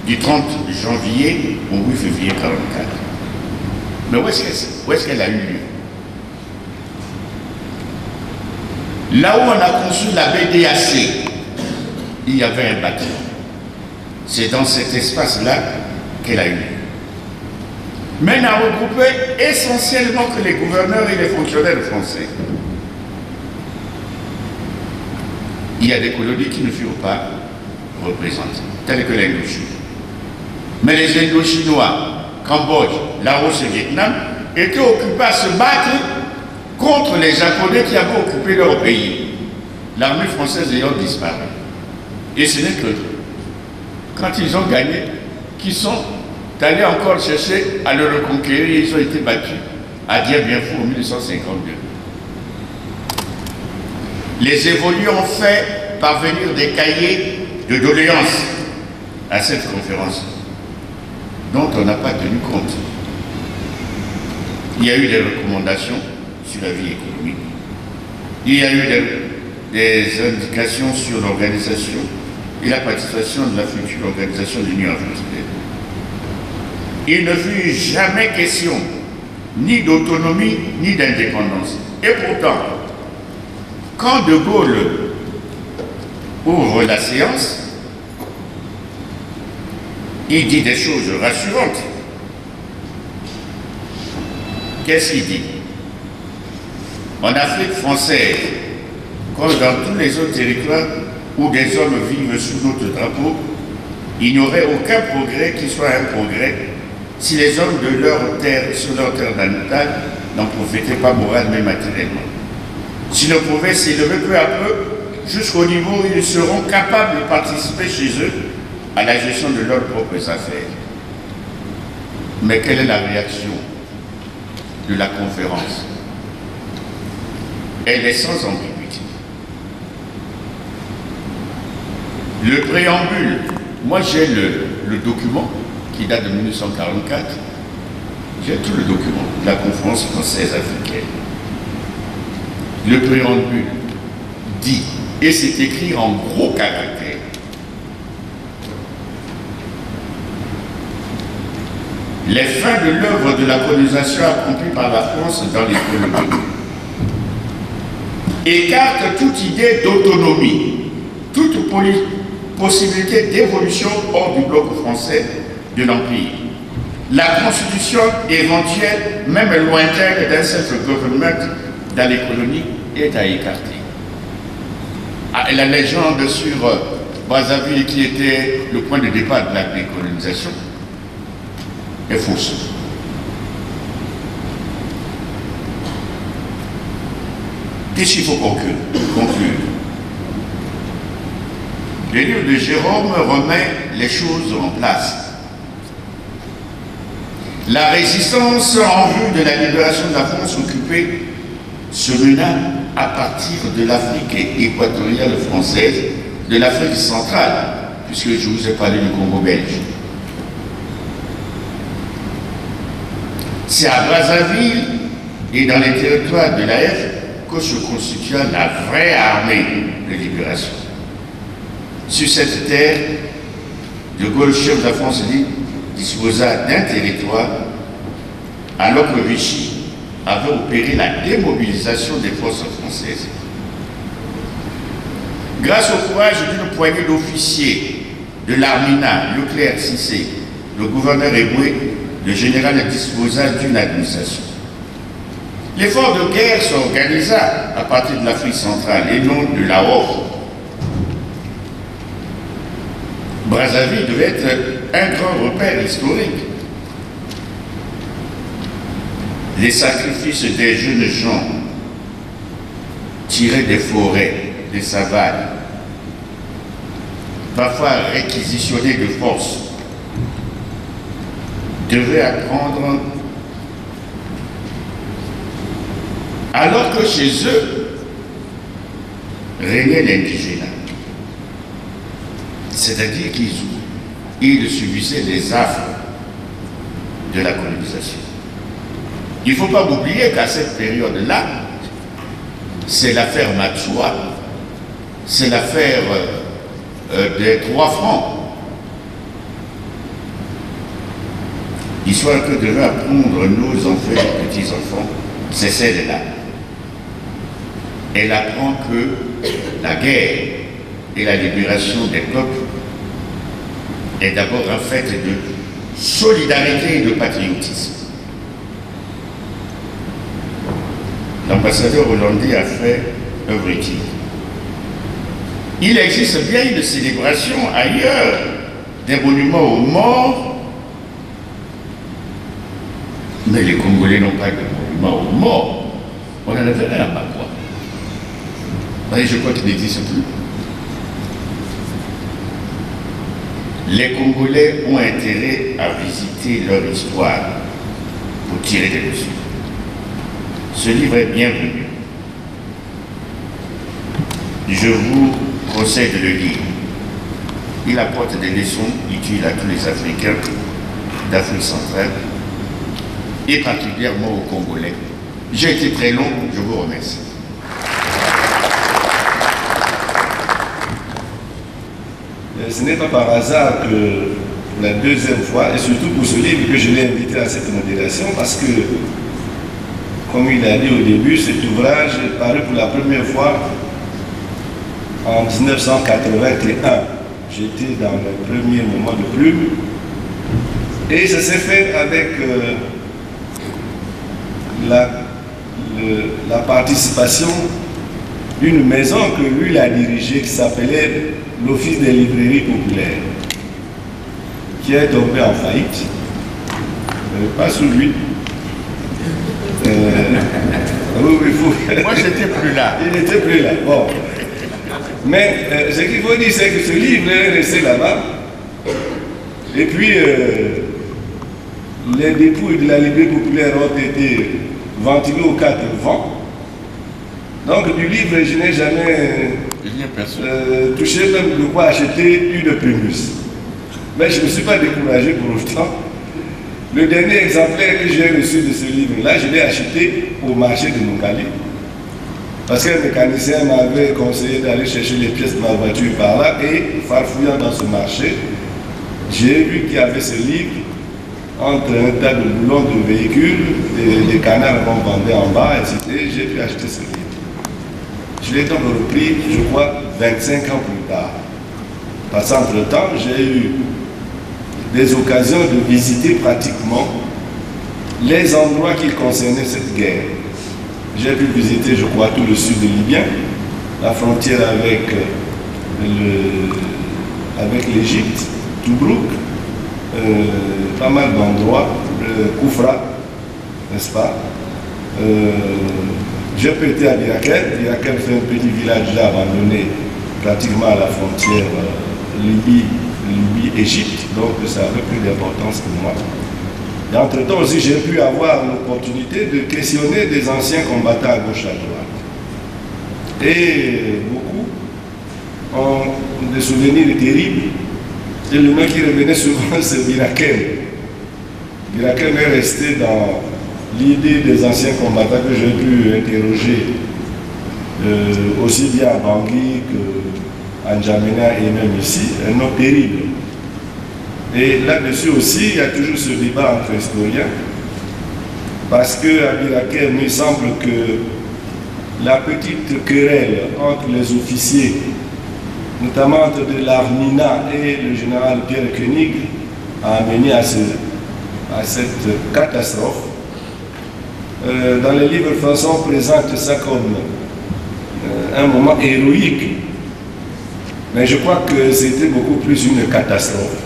du 30 janvier au 8 février 1944. Mais où est-ce qu'elle a eu lieu? Là où on a conçu la BDAC, il y avait un bâtiment. C'est dans cet espace-là qu'elle a eu lieu. Mais n'a regroupé essentiellement que les gouverneurs et les fonctionnaires français. Il y a des colonies qui ne furent pas représentées, telles que l'Indochine. Mais les Indochinois, Cambodge, Laos et Vietnam, étaient occupés à se battre contre les Japonais qui avaient occupé leur pays, l'armée française ayant disparu. Et ce n'est que quand ils ont gagné qu'ils sont allés encore chercher à le reconquérir. Ils ont été battus à Dien Bien Phu en 1952. Les évolués ont fait parvenir des cahiers de doléances à cette conférence dont on n'a pas tenu compte. Il y a eu des recommandations sur la vie économique. Il y a eu des indications sur l'organisation et la participation de la future organisation de l'Union africaine. Il ne fut jamais question ni d'autonomie ni d'indépendance. Et pourtant, quand De Gaulle ouvre la séance, il dit des choses rassurantes. Qu'est-ce qu'il dit? En Afrique française, comme dans tous les autres territoires où des hommes vivent sous notre drapeau, il n'y aurait aucun progrès qui soit un progrès si les hommes de leur terre, sur leur terre natale, n'en profitaient pas moralement et matériellement. S'ils ne pouvaient s'élever peu à peu jusqu'au niveau où ils seront capables de participer chez eux à la gestion de leurs propres affaires. Mais quelle est la réaction de la conférence? Elle est sans ambiguïté. Le préambule, moi j'ai le document qui date de 1944, j'ai tout le document de la conférence française africaine. Le préambule dit, et c'est écrit en gros caractères, les fins de l'œuvre de la colonisation accomplie par la France dans les colonies écartent toute idée d'autonomie, toute possibilité d'évolution hors du bloc français de l'Empire. La constitution éventuelle, même lointaine d'un self-government dans les colonies, est à écarter. La légende sur Brazzaville, qui était le point de départ de la décolonisation, est fausse. Qu'est-ce qu'il faut conclure? Le livre de Jérôme remet les choses en place. La résistance en vue de la libération de la France occupée se mena à partir de l'Afrique équatoriale française, de l'Afrique centrale, puisque je vous ai parlé du Congo belge. C'est à Brazzaville et dans les territoires de l'AF que se constitua la vraie armée de libération. Sur cette terre, De Gaulle, chef de la France libre, disposa d'un territoire, alors que Vichy avait opéré la démobilisation des forces françaises. Grâce au courage d'une poignée d'officiers de l'Armina, Leclerc Cissé, le gouverneur Eboué, le général disposa d'une administration. L'effort de guerre s'organisa à partir de l'Afrique centrale et non de Lahore. Brazzaville devait être un grand repère historique. Les sacrifices des jeunes gens tirés des forêts, des savanes, parfois réquisitionnés de force, devaient apprendre, alors que chez eux régnait l'indigénat. C'est-à-dire qu'ils subissaient les affres de la colonisation. Il ne faut pas oublier qu'à cette période-là, c'est l'affaire Matsoua, c'est l'affaire des 3 francs. L'histoire que devaient apprendre nos enfants et petits-enfants, c'est celle-là. Elle apprend que la guerre et la libération des peuples est d'abord un fait de solidarité et de patriotisme. L'ambassadeur hollandais a fait œuvre utile. Il existe bien une célébration ailleurs des monuments aux morts, mais les Congolais n'ont pas de monument aux morts. On en avait rien à Bagua. Et je crois qu'il n'existe plus. Les Congolais ont intérêt à visiter leur histoire pour tirer des leçons. Ce livre est bienvenu. Je vous conseille de le lire. Il apporte des leçons utiles à tous les Africains d'Afrique centrale et particulièrement aux Congolais. J'ai été très long, je vous remercie. Ce n'est pas par hasard que la deuxième fois, et surtout pour ce livre, que je l'ai invité à cette modération, parce que, comme il a dit au début, cet ouvrage est paru pour la première fois en 1981. J'étais dans le premier moment de plume, et ça s'est fait avec la participation d'une maison que lui a dirigée, qui s'appelait l'Office des librairies populaires, qui est tombé en faillite, pas sous lui. Moi, j'étais plus là. Il n'était plus là. Bon. Mais ce qu'il faut dire, c'est que ce livre est resté là-bas. Et puis, les dépouilles de la librairie populaire ont été ventilées aux quatre vents. Donc, du livre, je n'ai jamais touché, même de quoi acheter une primus. Mais je ne me suis pas découragé pour autant. Le dernier exemplaire que j'ai reçu de ce livre-là, je l'ai acheté au marché de Moukali. Parce qu'un mécanicien m'avait conseillé d'aller chercher les pièces de ma voiture par là, et farfouillant dans ce marché, j'ai vu qu'il y avait ce livre entre un tas de boulons de véhicules, des canards qu'on vendait en bas, etc. J'ai pu acheter ce livre. Je l'ai donc repris, je crois, 25 ans plus tard. Parce qu'entre-temps, j'ai eu des occasions de visiter pratiquement les endroits qui concernaient cette guerre. J'ai pu visiter, je crois, tout le sud de Libyen, la frontière avec l'Égypte, Toubrouk, pas mal d'endroits, Koufra, n'est-ce pas? J'ai pu être à Birakel. Birakel, c'est un petit village déjà abandonné, pratiquement à la frontière Libye-Égypte, donc ça avait plus d'importance pour moi. Et entre-temps aussi, j'ai pu avoir l'opportunité de questionner des anciens combattants à gauche à droite. Et beaucoup ont des souvenirs terribles. Et le nom qui revenait souvent, c'est Birakel. Birakel est resté dans l'idée des anciens combattants que j'ai pu interroger aussi bien à Bangui qu'à N'Djamena et même ici, un nom terrible. Et là-dessus aussi, il y a toujours ce débat entre historiens, parce qu'à Birakel, il me semble que la petite querelle entre les officiers, notamment entre de l'Armina et le général Pierre Koenig, a amené à cette catastrophe. Dans les livres français, on présente ça comme un moment héroïque, mais je crois que c'était beaucoup plus une catastrophe,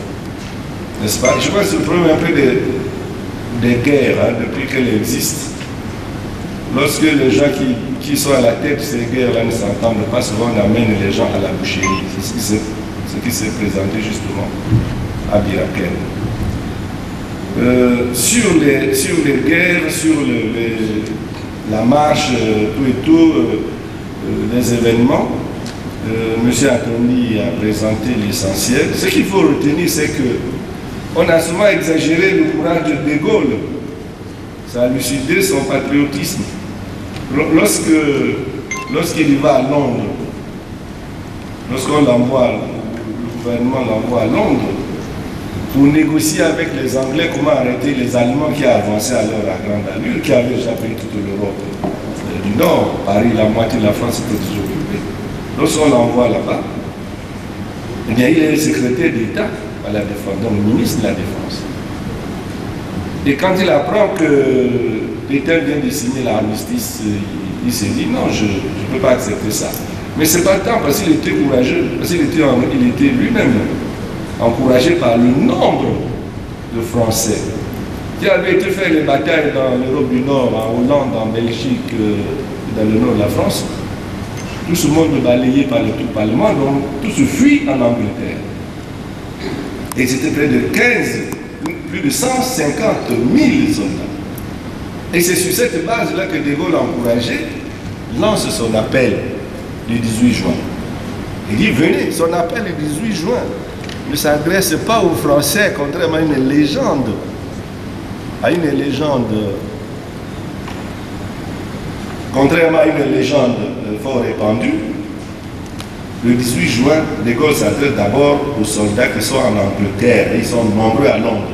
n'est-ce pas? Je crois que c'est le problème un peu des guerres, hein, depuis qu'elles existent. Lorsque les gens qui sont à la tête de ces guerres-là ne s'entendent pas, souvent on amène les gens à la boucherie. C'est ce qui s'est présenté justement à Birakel. Sur les guerres, sur la marche, les événements, M. Anthony a présenté l'essentiel. Ce qu'il faut retenir, c'est qu'on a souvent exagéré le courage de De Gaulle. Ça a lucidé son patriotisme. Lorsqu'il va à Londres, lorsqu'on l'envoie, le gouvernement l'envoie à Londres, pour négocier avec les Anglais comment arrêter les Allemands qui avançaient alors à grande allure, qui avaient déjà pris toute l'Europe du Nord. Paris, la moitié de la France était toujours occupée. Lorsqu'on l'envoie là-bas, eh bien, il est secrétaire d'État à la Défense, donc ministre de la Défense. Et quand il apprend que Pétain vient de signer l'armistice, il s'est dit non, je ne peux pas accepter ça. Mais ce n'est pas tant parce qu'il était courageux, parce qu'il était lui-même encouragé par le nombre de Français qui avaient été faire les batailles dans l'Europe du Nord, en Hollande, en Belgique, dans le nord de la France. Tout ce monde balayé par les troupes allemandes, donc tout se fuit en Angleterre. Et c'était près de plus de 150 000 soldats. Et c'est sur cette base-là que De Gaulle, encouragé, lance son appel le 18 juin. Il dit, venez, son appel le 18 juin ne s'adresse pas aux Français, contrairement à une légende, fort répandue. Le 18 juin, De Gaulle s'adresse d'abord aux soldats qui sont en Angleterre, et ils sont nombreux à Londres.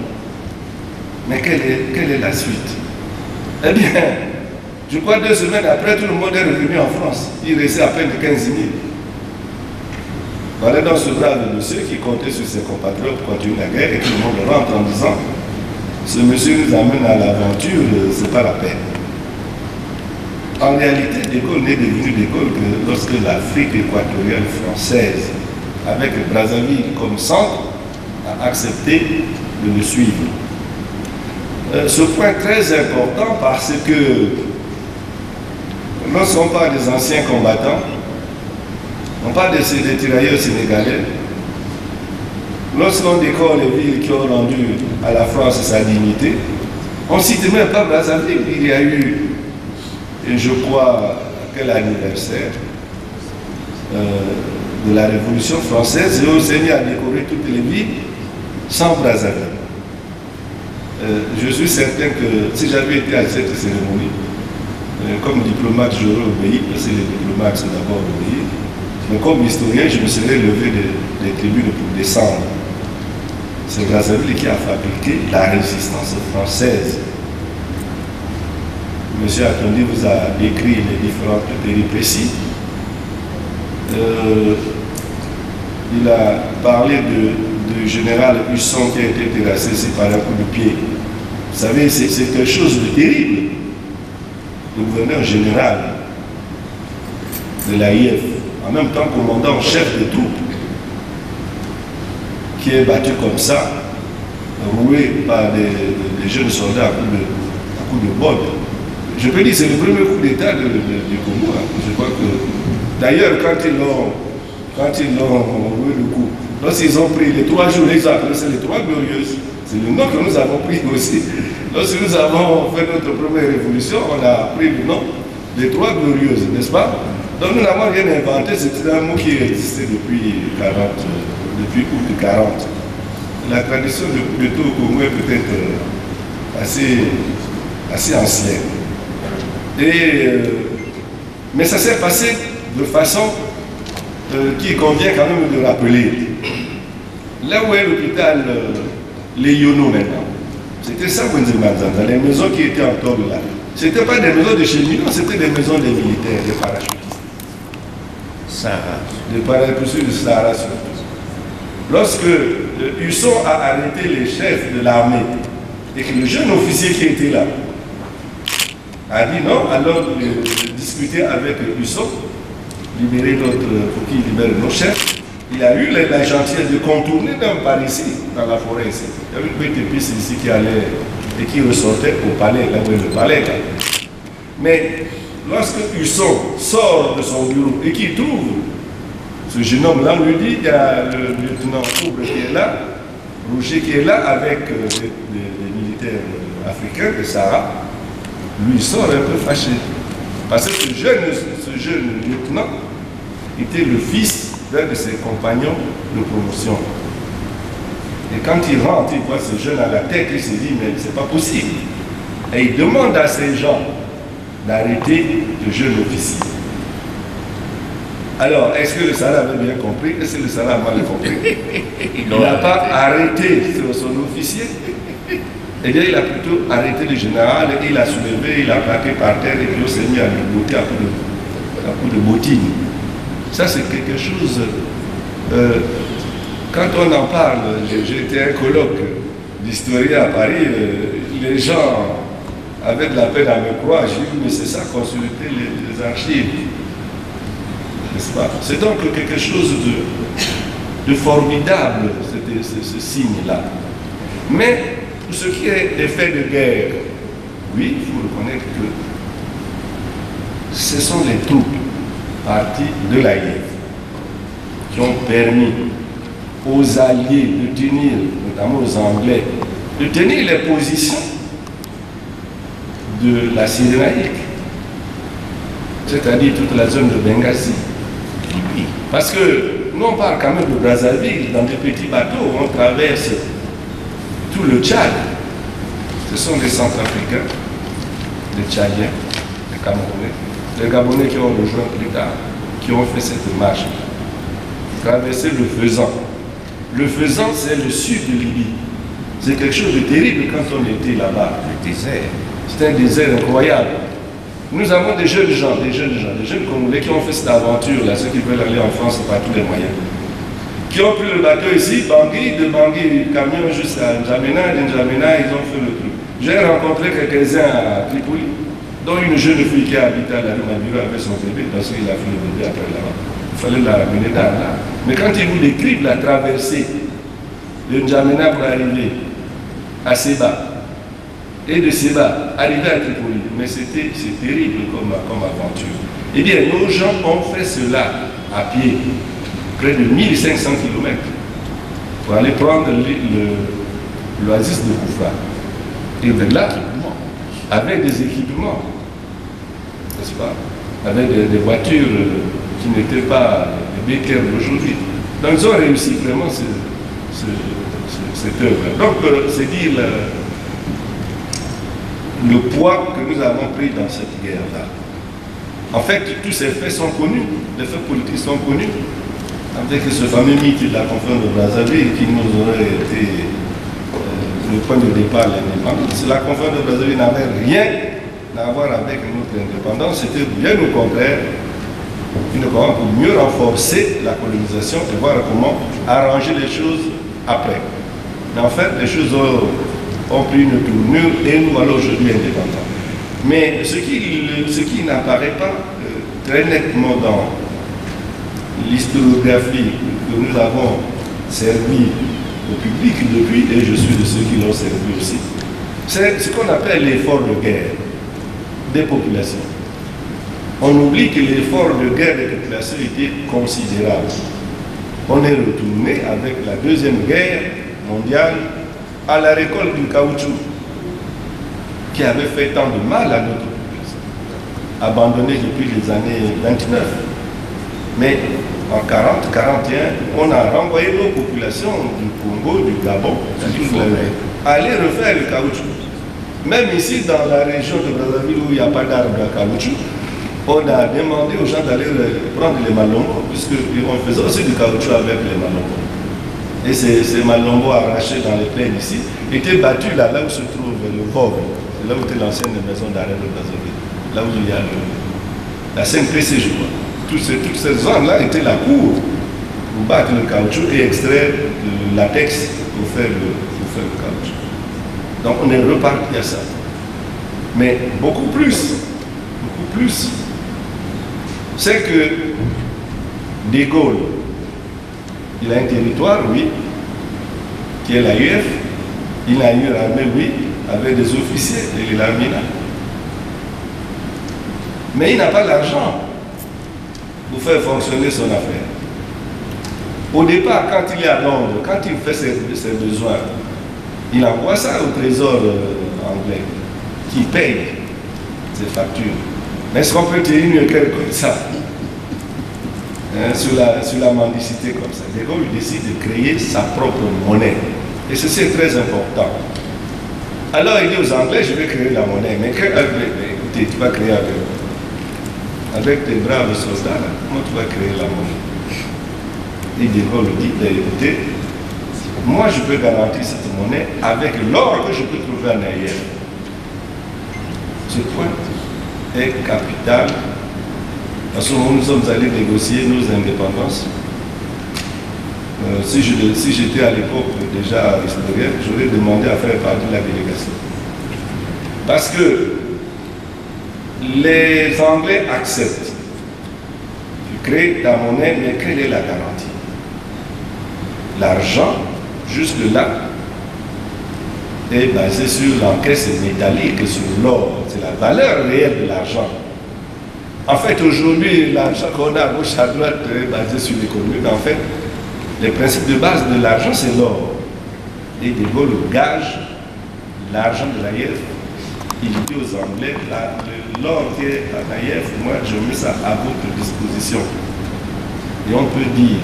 Mais quelle est la suite? Eh bien, je crois 2 semaines après, tout le monde est revenu en France. Il restait à peine de 15 000. Voilà donc ce brave monsieur qui comptait sur ses compatriotes pour continuer la guerre et tout le monde rentre en disant ce monsieur nous amène à l'aventure, c'est pas la peine. En réalité, De Gaulle n'est devenu De Gaulle que lorsque l'Afrique équatoriale française, avec Brazzaville comme centre, a accepté de le suivre. Ce point très important parce que lorsqu'on parle des anciens combattants, on parle des tirailleurs sénégalais. Lorsqu'on décore les villes qui ont rendu à la France sa dignité, on ne cite même pas Brazzaville. Il y a eu, je crois, quel anniversaire de la Révolution française, et on s'est mis à décorer toutes les villes sans Brazzaville. Je suis certain que si j'avais été à cette cérémonie, comme diplomate, j'aurais obéi, parce que les diplomates sont d'abord obéis. Mais comme historien, je me serais levé des tribunes pour descendre. C'est Brazzaville qui a fabriqué la résistance française. Monsieur Atondi vous a décrit les différentes péripéties. Il a parlé du général Husson qui a été terrassé par un coup de pied. Vous savez, c'est quelque chose de terrible. Le gouverneur général de l'AIF, en même temps commandant chef des troupes, qui est battu comme ça, roué par des jeunes soldats à coups de bode. Je peux dire que c'est le premier coup d'État du Congo. Je crois que, d'ailleurs, quand ils l'ont roué le coup, lorsqu'ils ont pris les 3 jours exacts, c'est les 3 glorieuses, c'est le nom que nous avons pris aussi. Lorsque nous avons fait notre première révolution, on a pris le nom des 3 glorieuses, n'est-ce pas? Donc nous n'avons rien inventé, c'est un mot qui existait depuis août 40. La tradition de coup d'État au Congo est peut-être assez ancienne. Mais ça s'est passé de façon qui convient quand même de rappeler. Là où est l'hôpital Léono maintenant, c'était ça, dans les maisons qui étaient en torse là. Ce n'étaient pas des maisons de cheminots, c'était des maisons des militaires, des parachutistes. Sahara. Des parachutistes de Sahara surtout. Lorsque Husson a arrêté les chefs de l'armée et que le jeune officier qui était là a dit non, alors discuter avec Husson, libérer pour qu'il libère nos chefs, il a eu la gentillesse de contourner même par ici, dans la forêt ici. Il y avait une petite piste ici qui allait et qui ressortait au palais, là où est le palais. Là. Mais lorsque Husson sort de son bureau et qu'il trouve ce jeune homme-là, on lui dit, il y a le lieutenant Coubre qui est là, Roger qui est là avec les militaires africains de Sahara. Lui, il sort un peu fâché. Parce que ce jeune lieutenant était le fils d'un de ses compagnons de promotion. Et quand il rentre, il voit ce jeune à la tête, il se dit, mais c'est pas possible. Et il demande à ces gens d'arrêter le jeune officier. Alors, est-ce que le Sahara avait bien compris? Est-ce que le Sahara a mal compris? Il n'a pas arrêté son officier, eh bien il a plutôt arrêté le général, et il a soulevé, il a plaqué par terre et puis il s'est mis à lui botter à coup de bottine. Ça c'est quelque chose, quand on en parle, j'ai été un colloque d'historien à Paris, les gens avaient de la peine à me croire, j'ai dit mais c'est ça, consulter les archives. N'est-ce pas? C'est donc quelque chose de formidable, ce signe-là. Mais pour ce qui est des faits de guerre, oui, il faut reconnaître que ce sont les troupes parties de la guerre qui ont permis aux Alliés de tenir, notamment aux Anglais, de tenir les positions de la Cyrénaïque, c'est-à-dire toute la zone de Benghazi. Parce que nous on parle quand même de Brazzaville, dans des petits bateaux, on traverse tout le Tchad. Ce sont des Centrafricains, des Tchadiens, des Camerounais, des Gabonais qui ont rejoint plus tard, qui ont fait cette marche, traverser le Faisan. Le Faisan, c'est le sud de Libye. C'est quelque chose de terrible quand on était là-bas. Le désert. C'est un désert incroyable. Nous avons des jeunes Congolais qui ont fait cette aventure-là, ceux qui veulent aller en France par tous les moyens. Qui ont pris le bateau ici, Bangui, de Bangui, camion jusqu'à N'Djamena, de N'Djamena, ils ont fait le truc. J'ai rencontré quelques-uns à Tripoli, dont une jeune fille qui habitait à la rue Mabiro avec son bébé, parce qu'il a fait le bébé après là-bas. Il fallait la ramener dans là. Mais quand ils vous décrivent la traversée de N'Djamena pour arriver à Seba, et de Seba, arriver à Tripoli, mais c'est terrible comme aventure. Eh bien, nos gens ont fait cela à pied, près de 1500 km, pour aller prendre l'oasis de Koufa. Et de là, avec des équipements, n'est-ce pas, avec des voitures qui n'étaient pas les BKR d'aujourd'hui. Donc ils ont réussi vraiment cette œuvre. Donc c'est dire le poids que nous avons pris dans cette guerre-là. En fait, tous ces faits sont connus, les faits politiques sont connus, avec ce fameux mythe de la conférence de Brazzaville qui nous aurait été le point de départ de l'indépendance. La conférence de Brazzaville n'avait rien à voir avec notre indépendance, c'était bien au contraire une conférence pour mieux renforcer la colonisation et voir comment arranger les choses après. Mais en fait, les choses ont pris une tournure et nous allons aujourd'hui indépendants. Mais ce qui n'apparaît pas très nettement dans l'historiographie que nous avons servi au public depuis, et je suis de ceux qui l'ont servi aussi, c'est ce qu'on appelle l'effort de guerre des populations. On oublie que l'effort de guerre des populations était considérable. On est retourné avec la Deuxième Guerre mondiale à la récolte du caoutchouc qui avait fait tant de mal à notre population, abandonnée depuis les années 29. Mais en 40-41, on a renvoyé nos populations du Congo, du Gabon, aller refaire le caoutchouc. Même ici, dans la région de Brazzaville où il n'y a pas d'arbre à caoutchouc, on a demandé aux gens d'aller prendre les malongos, puisqu'on faisait aussi du caoutchouc avec les malongos. Et ces malongos arrachés dans les plaines ici étaient battus là où se trouve le Vogue, là où était l'ancienne maison d'arrêt de Brazzaville, là où il y a la CNPC, je crois. Toutes ces zones-là étaient la cour pour battre le caoutchouc et extraire le latex pour faire le caoutchouc. Donc on est reparti à ça. Mais beaucoup plus, c'est que De Gaulle, il a un territoire, oui, qui est l'AUF, il a une armée, oui, avec des officiers, et l'armée là. Mais il n'a pas l'argent pour faire fonctionner son affaire. Au départ, quand il est à Londres, quand il fait ses besoins, il envoie ça au trésor anglais, qui paye ses factures. Mais est-ce qu'on peut tenir une guerre comme ça, hein, sur la mendicité comme ça? De Gaulle décide de créer sa propre monnaie. Et ceci est très important. Alors il dit aux Anglais, je vais créer la monnaie. Mais écoutez, tu vas créer avec tes braves soldats, comment tu vas créer la monnaie? Et De Gaulle dit, écoutez, moi je peux garantir cette monnaie avec l'or que je peux trouver en ailleurs. Ce point est capital. Parce que nous sommes allés négocier nos indépendances. Si j'étais à l'époque déjà historien, j'aurais demandé à faire partie de la délégation. Parce que les Anglais acceptent. Tu crées ta monnaie, mais quelle est la garantie? L'argent, jusque-là, est basé sur l'encaisse métallique et sur l'or. C'est la valeur réelle de l'argent. En fait, aujourd'hui, l'argent qu'on a à gauche à droite est basé sur l'économie. En fait, les principes de base de l'argent, c'est l'or. Et De Gaulle gage l'argent de l'AIF. Il dit aux Anglais, l'or qui est en AIF, moi, je mets ça à votre disposition. Et on peut dire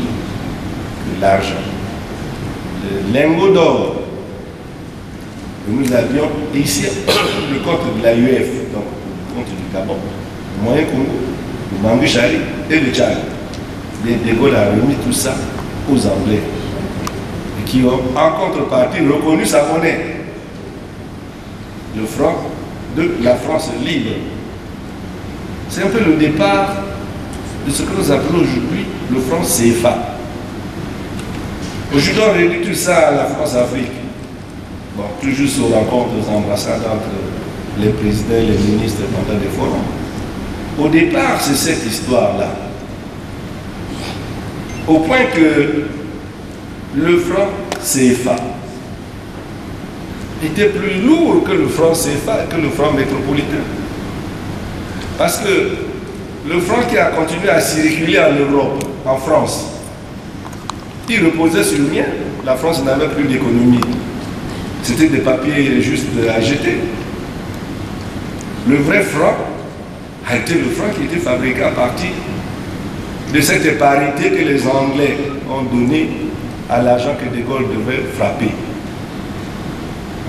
que l'argent, le lingot d'or que nous avions ici, le compte de l'AIF, donc le compte du Gabon, le moyen Congo, le Bangui-Chari et le Tchad. De Gaulle a remis tout ça aux Anglais et qui ont en contrepartie reconnu sa monnaie, le franc de la France libre. C'est un peu le départ de ce que nous appelons aujourd'hui le franc CFA. Aujourd'hui, on réduit tout ça à la France-Afrique. Bon, toujours aux rencontres, aux ambassades entre les présidents et les ministres pendant des forums. Au départ, c'est cette histoire-là. Au point que le franc CFA était plus lourd que le franc CFA, que le franc métropolitain. Parce que le franc qui a continué à circuler en Europe, en France, il reposait sur le mien. La France n'avait plus d'économie. C'était des papiers juste à jeter. Le vrai franc a été le franc qui était fabriqué à partir de cette parité que les Anglais ont donnée à l'argent que De Gaulle devait frapper.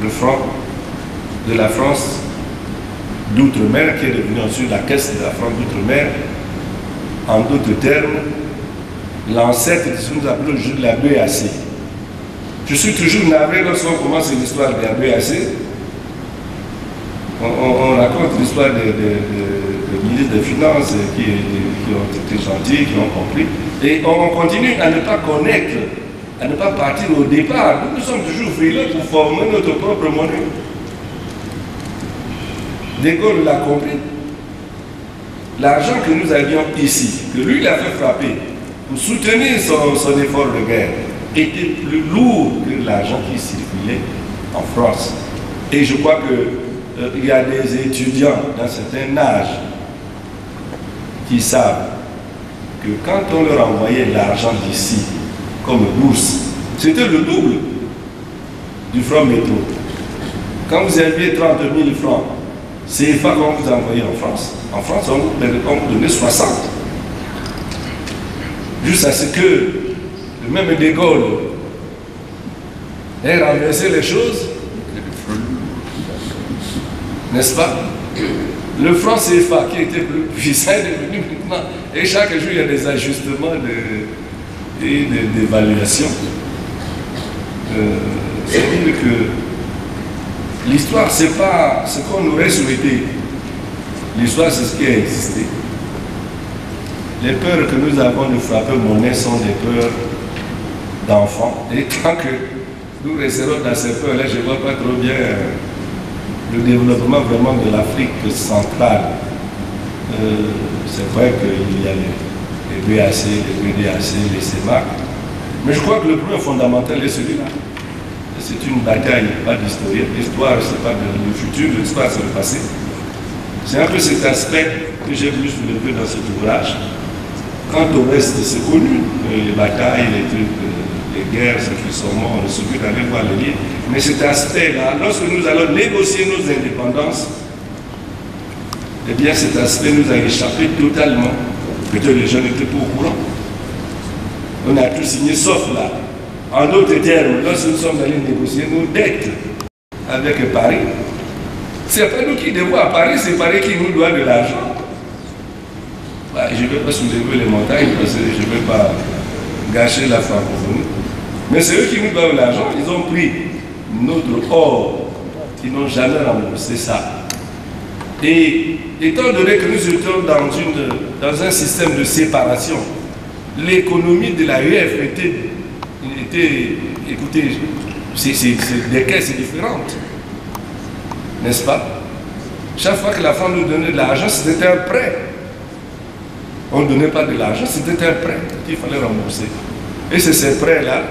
Le franc de la France d'outre-mer, qui est devenu ensuite la caisse de la France d'outre-mer, en d'autres termes, l'ancêtre de ce que nous appelons aujourd'hui la BAC. Je suis toujours navré lorsqu'on commence l'histoire de la BAC. On raconte l'histoire des ministres des Finances qui ont été gentils, qui ont compris. Et on continue à ne pas connaître, à ne pas partir au départ. Nous sommes toujours frileux pour former notre propre monnaie. De Gaulle l'a compris. L'argent que nous avions ici, que lui il a fait frapper pour soutenir son effort de guerre, était plus lourd que l'argent qui circulait en France. Et je crois qu'il y a des étudiants d'un certain âge qui savent que quand on leur envoyait l'argent d'ici comme bourse, c'était le double du franc métro. Quand vous aviez 30 000 francs, c'est pas qu'on vous envoyait en France. En France, on vous donnait 60. Juste à ce que le même De Gaulle ait renversé les choses, n'est-ce pas? Le franc CFA qui était plus puissant est devenu maintenant. Et chaque jour, il y a des ajustements et d'évaluation. C'est-à-dire que l'histoire, ce n'est pas ce qu'on aurait souhaité. L'histoire, c'est ce qui a existé. Les peurs que nous avons de frapper monnaie sont des peurs d'enfants. Et tant que nous resterons dans ces peurs-là, je ne vois pas trop bien le développement vraiment de l'Afrique centrale. C'est vrai qu'il y a les BAC, les BDAC, les CEMAC. Mais je crois que le point fondamental est celui-là. C'est une bataille, pas d'historien. L'histoire, ce n'est pas le futur, l'histoire, c'est le passé. C'est un peu cet aspect que j'ai voulu soulever dans cet ouvrage. Quant au reste, c'est connu. Les batailles, les trucs, les guerres, ceux qui sont morts, ceux qui allaient voir les livres. Mais cet aspect-là, lorsque nous allons négocier nos indépendances, eh bien cet aspect nous a échappé totalement. Peut-être les gens n'étaient pas au courant. On a tout signé sauf là. En d'autres termes, lorsque nous sommes allés négocier nos dettes avec Paris, ce n'est pas nous qui devons à Paris, c'est Paris qui nous doit de l'argent. Bah, je ne vais pas soulever les montagnes parce que je ne vais pas gâcher la francophonie. Mais c'est eux qui nous donnent l'argent. Ils ont pris notre or. Ils n'ont jamais remboursé ça. Et étant donné que nous étions dans un système de séparation, l'économie de l'AEF était écoutez, des caisses différentes. N'est-ce pas? Chaque fois que la femme nous donnait de l'argent, c'était un prêt. On ne donnait pas de l'argent, c'était un prêt qu'il fallait rembourser. Et c'est ces prêts-là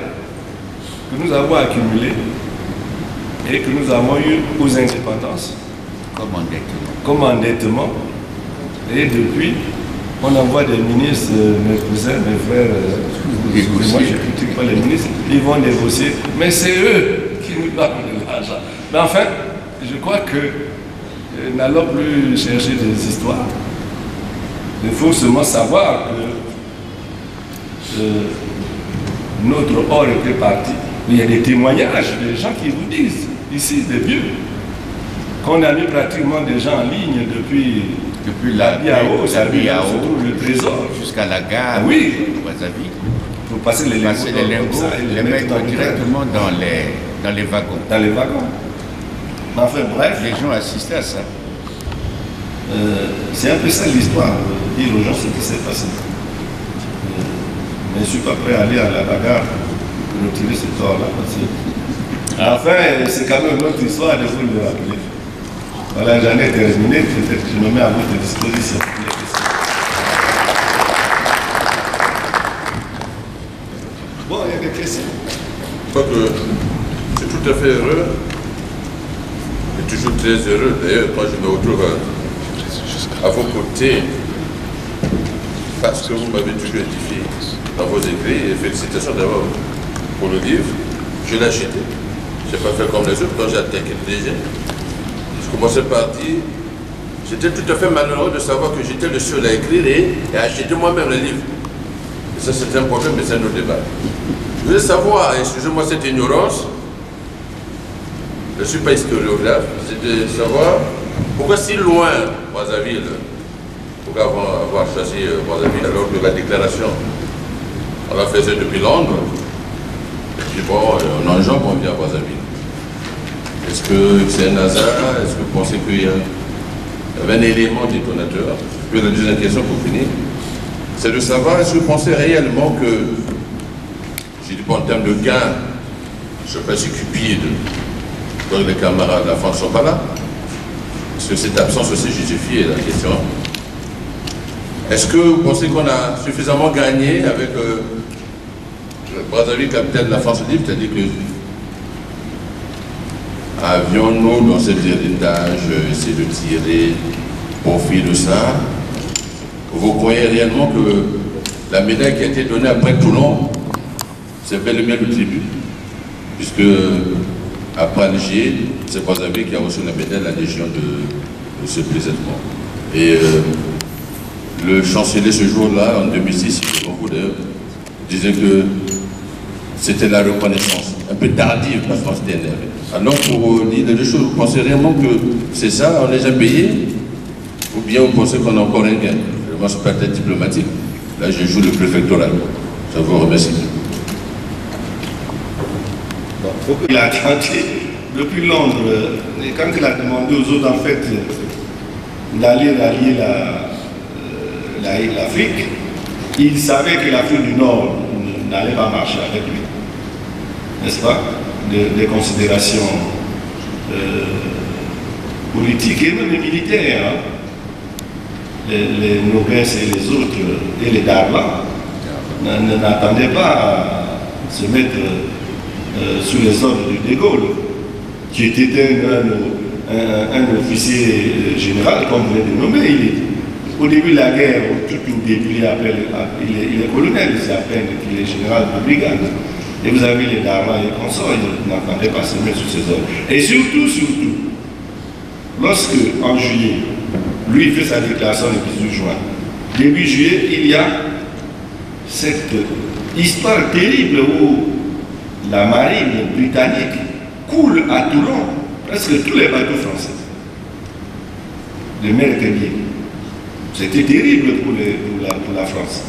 que nous avons accumulés et que nous avons eu aux indépendances. Comme endettement. Et depuis, on envoie des ministres, mes cousins, mes frères, moi je ne critique pas les ministres, ils vont négocier, mais c'est eux qui nous donnent de l'argent. Mais enfin, je crois que n'allons plus chercher des histoires. Il faut seulement savoir que notre or était parti. Il y a des témoignages des gens qui vous disent, ici, des vieux, qu'on a mis pratiquement des gens en ligne depuis la Biao, le trésor. Jusqu'à la gare, oui. Brazzaville. Pour passer les lingots, les mettre directement dans les wagons. Dans les wagons. Enfin bref. Les gens assistaient à ça. C'est un peu ça l'histoire, dire aux gens ce qui s'est passé. Mais je ne suis pas prêt à aller à la bagarre pour retirer ce tort-là. Enfin, c'est quand même notre histoire, il faut le rappeler. Voilà, j'en ai terminé, peut-être que je me mets à votre disposition. Bon, il y a des questions. Je crois que je suis tout à fait heureux, et toujours très heureux. D'ailleurs, quand je me retrouve à vos côtés, parce que vous m'avez toujours édifié dans vos écrits, et félicitations d'abord pour le livre. Je l'ai acheté. Je n'ai pas fait comme les autres, quand j'ai attaqué le DG. Je commençais par dire, j'étais tout à fait malheureux de savoir que j'étais le seul à écrire et à acheter moi-même le livre. Et ça, c'est un problème, mais c'est un autre débat. Je voulais savoir, excusez-moi cette ignorance, je ne suis pas historiographe, c'est de savoir pourquoi si loin Brazzaville, pourquoi avoir choisi Brazzaville alors que la déclaration, on la faisait depuis Londres, et puis bon, on enjambe, on vient à Brazzaville. Est-ce que c'est un hasard? Est-ce que vous pensez qu'il y avait un élément détonateur? Puis la deuxième question pour finir, c'est de savoir, est-ce que vous pensez réellement que, je ne dis pas en termes de gain, je ne sais pas si cupide, quand les camarades de la France ne sont pas là, est-ce que cette absence aussi justifie la question? Est-ce que vous pensez qu'on a suffisamment gagné avec Brazzaville, capitale de la France libre, c'est-à-dire que avions-nous dans cet héritage essayé de tirer profit de ça? Vous croyez réellement que la médaille qui a été donnée après Toulon, c'est bel et bien le tribut? Puisque après Alger, c'est Brazzaville qui a reçu la médaille de la Légion de ce présentement. Et le chancelier ce jour-là, en 2006, d'ailleurs, disait que c'était la reconnaissance, un peu tardive, la France était énervée. Alors pour dire les deux choses, vous pensez réellement que c'est ça, on est déjà payé? Ou bien vous pensez qu'on a encore un gain? Moi, je ne suis pas très diplomatique. Là, je joue le préfectoral. Je vous remercie. Bon, il a tenté, depuis Londres, et quand il a demandé aux autres, en fait, d'aller rallier l'Afrique, il savait que l'Afrique du Nord n'allait pas marcher avec lui. N'est-ce pas? Des considérations politiques et même militaires. Hein? Les Noguès et les autres, et les Darla, n'attendaient pas à se mettre sous les ordres de Gaulle, qui était un officier général, comme vous l'avez nommé. Au début de la guerre, tout au début, il est colonel, c'est à peine qu'il est général de brigade. Et vous avez les Darla et les consorts, ils n'entendaient pas se mettre sous ses ordres. Et surtout, lorsque, en juillet, lui il fait sa déclaration le 18 juin, début juillet, il y a cette histoire terrible où la marine britannique coule à Toulon presque tous les bateaux français. Les mers étaient liées. C'était terrible pour la France.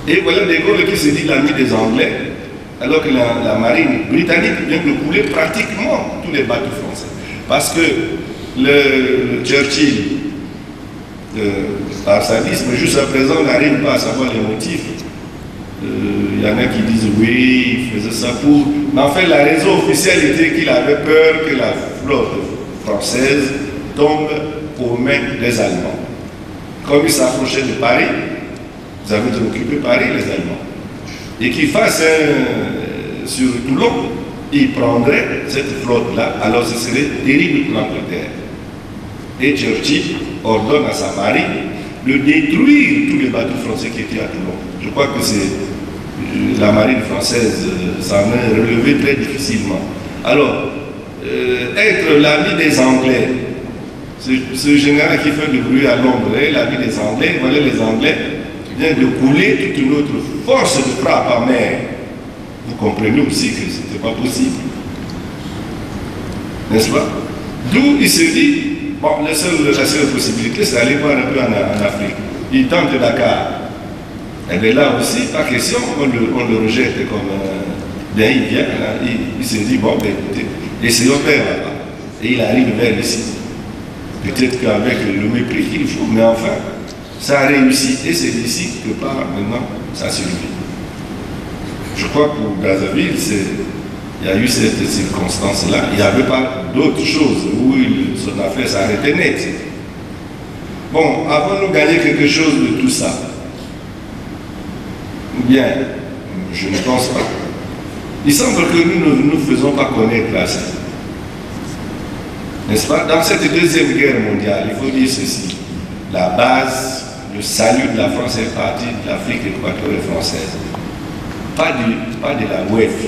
Et voilà De Gaulle qui se dit l'ami des Anglais. alors que la marine britannique vient de couler pratiquement tous les bateaux français. Parce que le Churchill, par sadisme, juste à présent, n'arrive pas à savoir les motifs. Il y en a qui disent oui, il faisait ça pour... Mais en fait, la raison officielle était qu'il avait peur que la flotte française tombe aux mains des Allemands. Comme ils s'approchaient de Paris, ils avaient occupé Paris, les Allemands. Et qu'ils fassent sur Toulon, ils prendraient cette flotte-là, alors ce serait terrible pour l'Angleterre. Et Churchill ordonne à sa marine de détruire tous les bateaux français qui étaient à Toulon. Je crois que c'est la marine française s'en est relevée très difficilement. Alors, être l'ami des Anglais, ce général qui fait du bruit à Londres, l'ami des Anglais, voilà les Anglais vient de couler toute une autre force de frappe en mer. Vous comprenez aussi que ce n'était pas possible. N'est-ce pas? D'où il se dit, bon, la seule possibilité, c'est d'aller voir un peu en Afrique. Il tente Dakar. Et bien là aussi, pas question, on le rejette comme bien il vient, il se dit, bon, ben, écoutez, essayons de faire là-bas. Et il arrive vers ici. Peut-être qu'avec le mépris qu'il faut, mais enfin, ça a réussi. Et c'est d'ici que part maintenant, ça survit. Je crois que pour Brazzaville, il y a eu cette circonstance-là. Il n'y avait pas d'autre chose où son affaire s'arrêtait net. Bon, avons-nous gagné quelque chose de tout ça? Bien, je ne pense pas. Il semble que nous ne nous faisons pas connaître là. N'est-ce pas? Dans cette deuxième guerre mondiale, il faut dire ceci. La base, le salut de la France est parti de l'Afrique équatoriale française. Pas de la WEF.